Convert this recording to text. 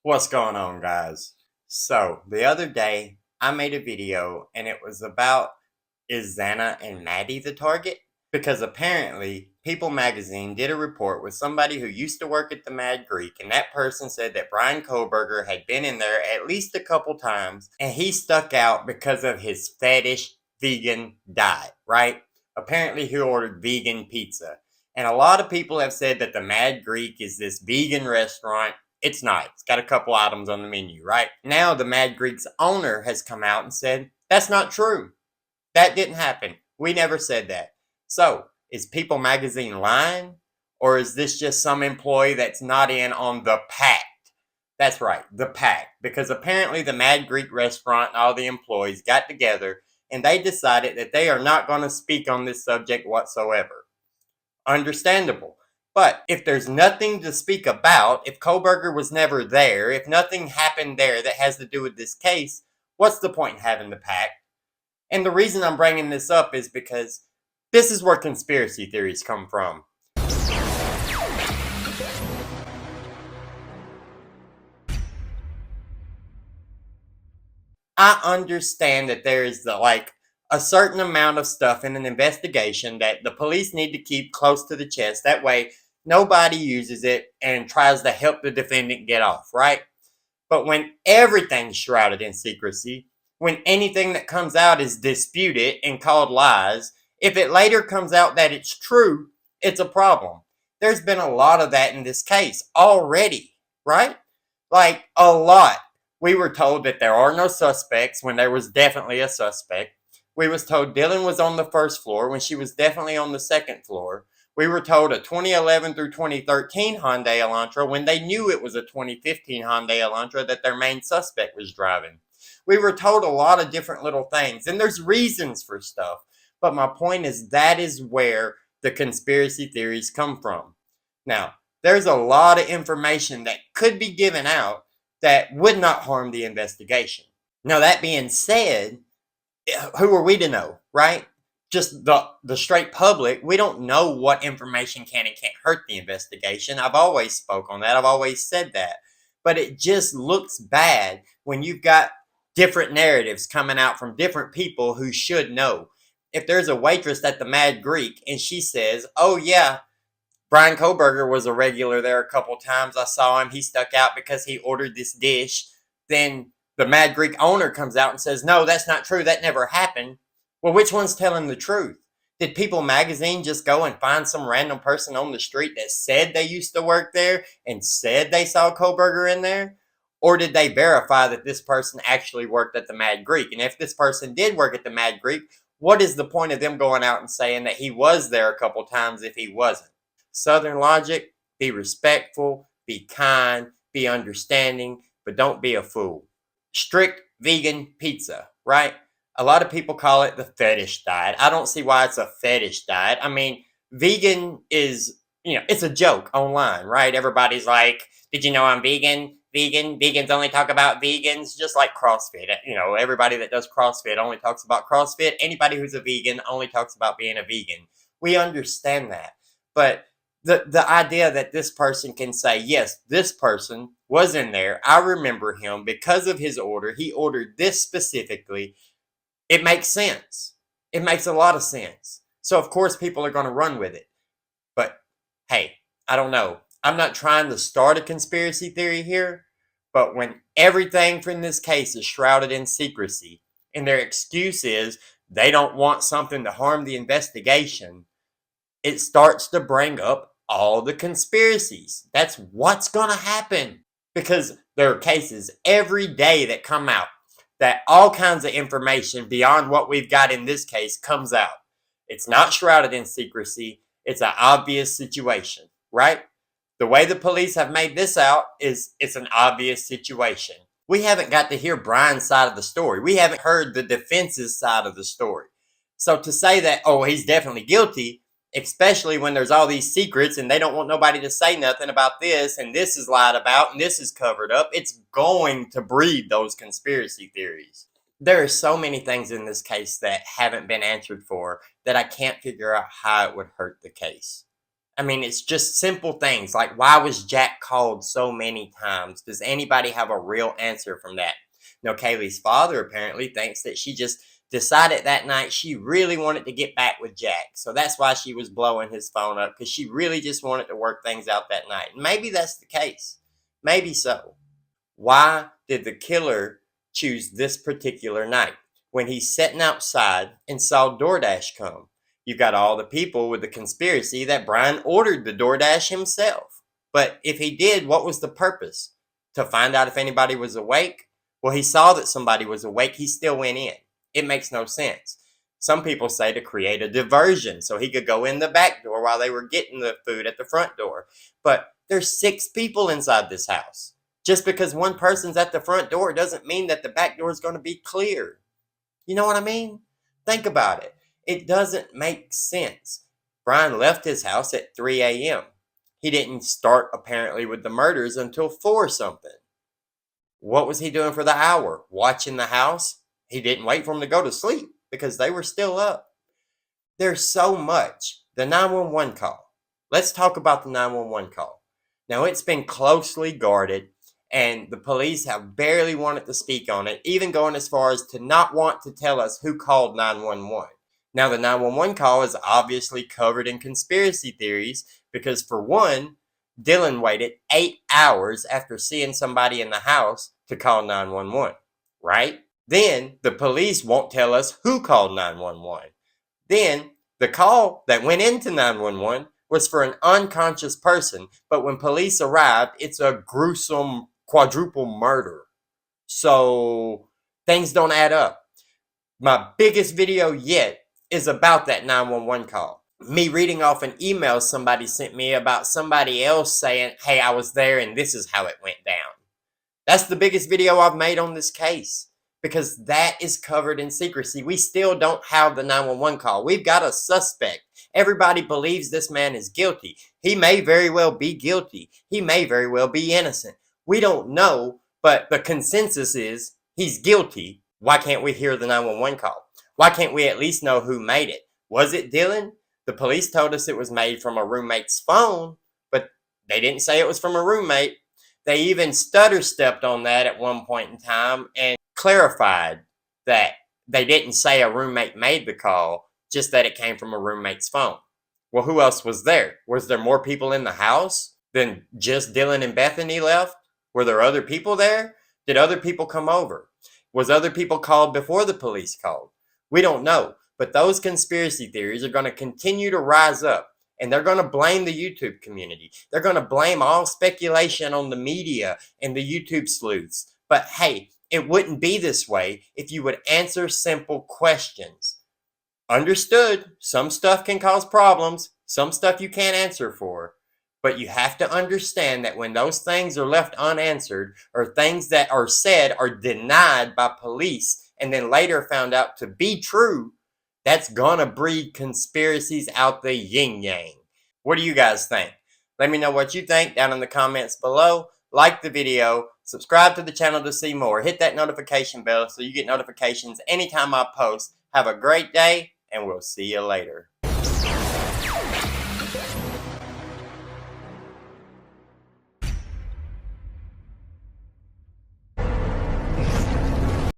What's going on, guys? So, the other day, I made a video and it was about, is Xana and Maddie the target? Because apparently, People magazine did a report with somebody who used to work at the Mad Greek, and that person said that Brian Koberger had been in there at least a couple times, and he stuck out because of his fetish vegan diet, right? Apparently, he ordered vegan pizza. And a lot of people have said that the Mad Greek is this vegan restaurant. It's not. It's got a couple items on the menu, right? Now, the Mad Greek's owner has come out and said, that's not true. That didn't happen. We never said that. So, is People magazine lying? Or is this just some employee that's not in on the pact? That's right, the pact. Because apparently the Mad Greek restaurant and all the employees got together and they decided that they are not going to speak on this subject whatsoever. Understandable. But if there's nothing to speak about, if Koberger was never there, if nothing happened there that has to do with this case, what's the point in having the pact? And the reason I'm bringing this up is because this is where conspiracy theories come from. I understand that there is a certain amount of stuff in an investigation that the police need to keep close to the chest. That way, nobody uses it and tries to help the defendant get off, right? But when everything's shrouded in secrecy, when anything that comes out is disputed and called lies, if it later comes out that it's true, it's a problem. There's been a lot of that in this case already, right? Like a lot. We were told that there are no suspects when there was definitely a suspect. We was told Dylan was on the first floor when she was definitely on the second floor. We were told a 2011 through 2013 Hyundai Elantra when they knew it was a 2015 Hyundai Elantra that their main suspect was driving. We were told a lot of different little things, and there's reasons for stuff. But my point is that is where the conspiracy theories come from. Now, there's a lot of information that could be given out that would not harm the investigation. Now, that being said, who are we to know, right? Just the straight public, we don't know what information can and can't hurt the investigation. I've always spoke on that. I've always said that. But it just looks bad when you've got different narratives coming out from different people who should know. If there's a waitress at the Mad Greek and she says, oh yeah, Brian Koberger was a regular there a couple times. I saw him. He stuck out because he ordered this dish. Then the Mad Greek owner comes out and says, no, that's not true. That never happened. Well, which one's telling the truth? Did People magazine just go and find some random person on the street that said they used to work there and said they saw Koberger in there? Or did they verify that this person actually worked at the Mad Greek? And if this person did work at the Mad Greek, what is the point of them going out and saying that he was there a couple times if he wasn't? Southern logic, be respectful, be kind, be understanding, but don't be a fool. Strict vegan pizza, right? A lot of people call it the fetish diet. I don't see why it's a fetish diet. I mean, vegan is, it's a joke online, right? Everybody's like, did you know I'm vegan? Vegans only talk about vegans, just like CrossFit. Everybody that does CrossFit only talks about CrossFit. Anybody who's a vegan only talks about being a vegan. We understand that. But the idea that this person can say, yes, this person was in there. I remember him because of his order. He ordered this specifically. It makes sense. It makes a lot of sense. So, of course, people are going to run with it. But, hey, I don't know. I'm not trying to start a conspiracy theory here. But when everything from this case is shrouded in secrecy, and their excuse is they don't want something to harm the investigation, it starts to bring up all the conspiracies. That's what's going to happen. Because there are cases every day that come out that all kinds of information beyond what we've got in this case comes out. It's not shrouded in secrecy. It's an obvious situation, right? The way the police have made this out is it's an obvious situation. We haven't got to hear Brian's side of the story. We haven't heard the defense's side of the story. So to say that, oh, he's definitely guilty, especially when there's all these secrets and they don't want nobody to say nothing about this and this is lied about and this is covered up, it's going to breed those conspiracy theories. There are so many things in this case that haven't been answered for that I can't figure out how it would hurt the case. I mean, it's just simple things like, why was Jack called so many times? Does anybody have a real answer from that? No, Kaylee's father apparently thinks that she just decided that night she really wanted to get back with Jack. So that's why she was blowing his phone up, because she really just wanted to work things out that night. And maybe that's the case. Maybe so. Why did the killer choose this particular night when he's sitting outside and saw DoorDash come? You've got all the people with the conspiracy that Brian ordered the DoorDash himself. But if he did, what was the purpose? To find out if anybody was awake? Well, he saw that somebody was awake. He still went in. It makes no sense. Some people say to create a diversion so he could go in the back door while they were getting the food at the front door. But there's 6 people inside this house. Just because one person's at the front door doesn't mean that the back door is going to be clear. You know what I mean? Think about it. It doesn't make sense. Brian left his house at 3 a.m. He didn't start apparently with the murders until 4 something. What was he doing for the hour? Watching the house? He didn't wait for them to go to sleep because they were still up. There's so much. The 911 call. Let's talk about the 911 call. Now, it's been closely guarded, and the police have barely wanted to speak on it, even going as far as to not want to tell us who called 911. Now, the 911 call is obviously covered in conspiracy theories because, for one, Dylan waited 8 hours after seeing somebody in the house to call 911, right? Then the police won't tell us who called 911. Then the call that went into 911 was for an unconscious person, but when police arrived, it's a gruesome quadruple murder. So things don't add up. My biggest video yet is about that 911 call. Me reading off an email somebody sent me about somebody else saying, hey, I was there and this is how it went down. That's the biggest video I've made on this case because that is covered in secrecy. We still don't have the 911 call. We've got a suspect. Everybody believes this man is guilty. He may very well be guilty. He may very well be innocent. We don't know, but the consensus is he's guilty. Why can't we hear the 911 call? Why can't we at least know who made it? Was it Dylan? The police told us it was made from a roommate's phone, but they didn't say it was from a roommate. They even stutter stepped on that at one point in time and clarified that they didn't say a roommate made the call, just that it came from a roommate's phone. Well, who else was there? Was there more people in the house than just Dylan and Bethany left? Were there other people there? Did other people come over? Was other people called before the police called? We don't know. But those conspiracy theories are going to continue to rise up. And they're going to blame the YouTube community. They're going to blame all speculation on the media and the YouTube sleuths. But hey, it wouldn't be this way if you would answer simple questions. Understood, some stuff can cause problems. Some stuff you can't answer for. But you have to understand that when those things are left unanswered, or things that are said are denied by police and then later found out to be true, that's gonna breed conspiracies out the yin-yang. What do you guys think? Let me know what you think down in the comments below. Like the video, subscribe to the channel to see more. Hit that notification bell so you get notifications anytime I post. Have a great day, and we'll see you later.